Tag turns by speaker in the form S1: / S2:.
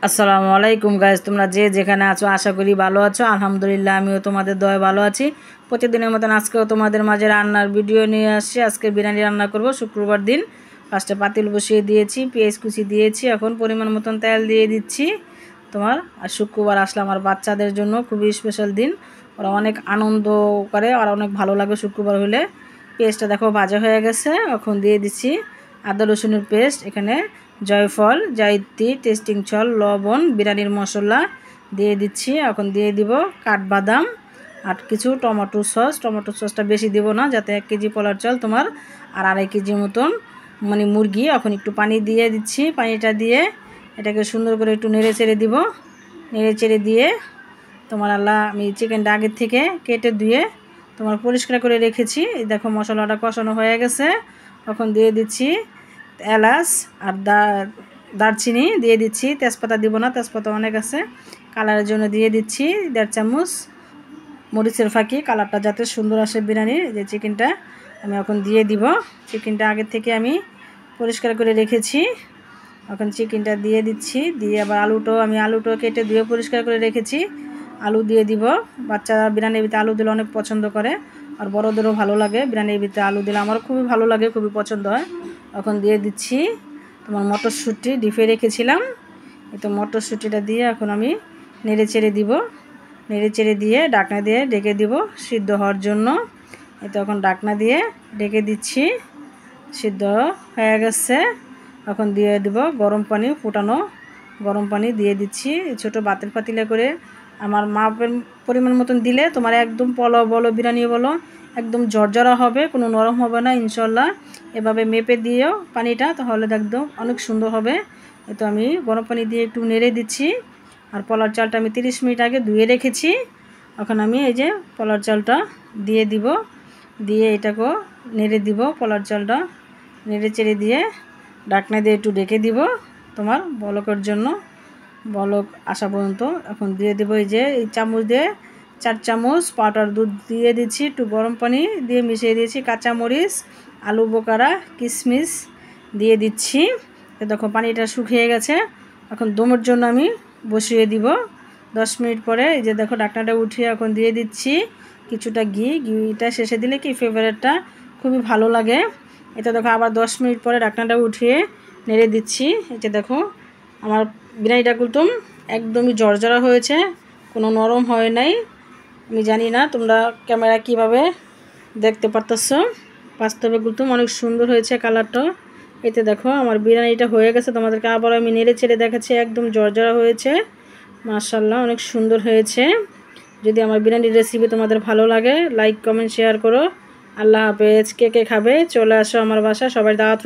S1: আসসালামু আলাইকুম গাইস, তোমরা যে যেখানে আছো আশা করি ভালো আছো। আলহামদুলিল্লাহ আমিও তোমাদের দয়ায় ভালো আছি। প্রতিদিনের মতন আজকেও তোমাদের মাঝে রান্নার ভিডিও নিয়ে আসছি। আজকে বিরিয়ানি রান্না করব শুক্রবার দিন। ফার্স্টে পাতিল বসিয়ে দিয়েছি, পেঁয়াজ কুচি দিয়েছি, এখন পরিমাণ মতন তেল দিয়ে দিচ্ছি তোমার। আর শুক্রবার আসলে আমার বাচ্চাদের জন্য খুবই স্পেশাল দিন, ওরা অনেক আনন্দ করে আর অনেক ভালো লাগে শুক্রবার হলে। পেঁয়াজটা দেখো ভাজা হয়ে গেছে, এখন দিয়ে দিচ্ছি আদা রসুনের পেস্ট, এখানে জয়ফল, জায়িত্রী, টেস্টিং ছল, লবণ, বিরিয়ানির মশলা দিয়ে দিচ্ছি। এখন দিয়ে দিব কাঠবাদাম আর কিছু টমেটো সসটা বেশি দিব না, যাতে 1 কেজি পোলার চাল তোমার আর 2.5 কেজি মতন মানে মুরগি। এখন একটু পানি দিয়ে দিচ্ছি, পানিটা দিয়ে এটাকে সুন্দর করে একটু নেড়ে চেড়ে দিব। নেড়ে চেড়ে দিয়ে তোমার আমি চিকেনটা আগের থেকে কেটে ধুয়ে তোমার পরিষ্কার করে রেখেছি। দেখো মশলাটা কষানো হয়ে গেছে, এখন দিয়ে দিচ্ছি এলাচ আর দারচিনি দিয়ে দিচ্ছি। তেজপাতা দিব না, তেজপাতা অনেক আছে। কালারের জন্য দিয়ে দিচ্ছি 1.5 চামচ মরিচের ফাঁকি, কালারটা যাতে সুন্দর আসে বিরিয়ানির। যে চিকেনটা আমি এখন দিয়ে দিব। চিকেনটা আগের থেকে আমি পরিষ্কার করে রেখেছি, এখন চিকেনটা দিয়ে দিচ্ছি। দিয়ে আবার আলুটাও কেটে ধুয়ে পরিষ্কার করে রেখেছি, আলু দিয়ে দিব। বাচ্চারা বিরিয়ানির ভিতরে আলু দিলে অনেক পছন্দ করে, আর বড়োদেরও ভালো লাগে। বিরিয়ানির ভিতরে আলু দিলে আমার খুবই ভালো লাগে, খুবই পছন্দ হয়। এখন দিয়ে দিচ্ছি তোমার মটরশুঁটি, ডিপে রেখেছিলাম। এই তো মটরশুঁটিটা দিয়ে এখন আমি নেড়ে চেড়ে দিব। নেড়ে চেড়ে দিয়ে ঢাকনা দিয়ে ঢেকে দিব সিদ্ধ হওয়ার জন্য। এই তো এখন ঢাকনা দিয়ে ঢেকে দিচ্ছি, সিদ্ধ হয়ে গেছে। এখন দিয়ে দিব গরম পানি, ফুটানো গরম পানি দিয়ে দিচ্ছি। ছোটো বাতের পাতিলে করে আমার মাপের পরিমাণ মতন দিলে তোমার একদম পোলাও বলো বিরিয়ানি বলো একদম ঝরঝরা হবে, কোনো নরম হবে না ইনশাল্লাহ। এভাবে মেপে দিয়েও পানিটা, তাহলে একদম অনেক সুন্দর হবে। তো আমি গরম পানি দিয়ে একটু নেড়ে দিচ্ছি। আর পোলার চালটা আমি 30 মিনিট আগে ধুয়ে রেখেছি। এখন আমি এই যে পোলার চালটা দিয়ে দিব, দিয়ে এটাকেও নেড়ে দিব। পোলার চালটা নেড়ে চেড়ে দিয়ে ঢাকনা দিয়ে একটু ঢেকে দিব তোমার বলকের জন্য, বলক আসা পর্যন্ত। এখন দিয়ে দেবো এই যে এই চামচ দিয়ে 4 চামচ পাউডার দুধ দিয়ে দিচ্ছি, একটু গরম পানি দিয়ে মিশিয়ে দিয়েছি, কাঁচামরিচ, আলু বোকারা, কিশমিশ দিয়ে দিচ্ছি। দেখো পানিটা শুকিয়ে গেছে, এখন দমের জন্য আমি বসিয়ে দিব 10 মিনিট পরে। এই যে দেখো ঢাকনাটা উঠিয়ে এখন দিয়ে দিচ্ছি কিছুটা ঘিটা শেষে দিলে কি ফেভারিটটা খুবই ভালো লাগে। এটা দেখো আবার 10 মিনিট পরে ঢাকনাটা উঠিয়ে নেড়ে দিচ্ছি। এটা দেখো আমার বিরিয়ানিটা কুলতুম একদমই ঝরঝরা হয়েছে, কোনো নরম হয় নাই। আমি জানি না তোমরা ক্যামেরা কিভাবে দেখতে পারতেছো, বাস্তবে কুলতুম অনেক সুন্দর হয়েছে কালারটা। এতে দেখো আমার বিরিয়ানিটা হয়ে গেছে, তোমাদেরকে আবার আমি নেড়ে চেড়ে দেখাচ্ছি, একদম ঝরঝরা হয়েছে মাশাআল্লাহ, অনেক সুন্দর হয়েছে। যদি আমার বিরিয়ানির রেসিপি তোমাদের ভালো লাগে লাইক কমেন্ট শেয়ার করো। আল্লাহ হাফেজ। কে কে খাবে চলে আসো আমার বাসায়, সবাই দাওয়াত।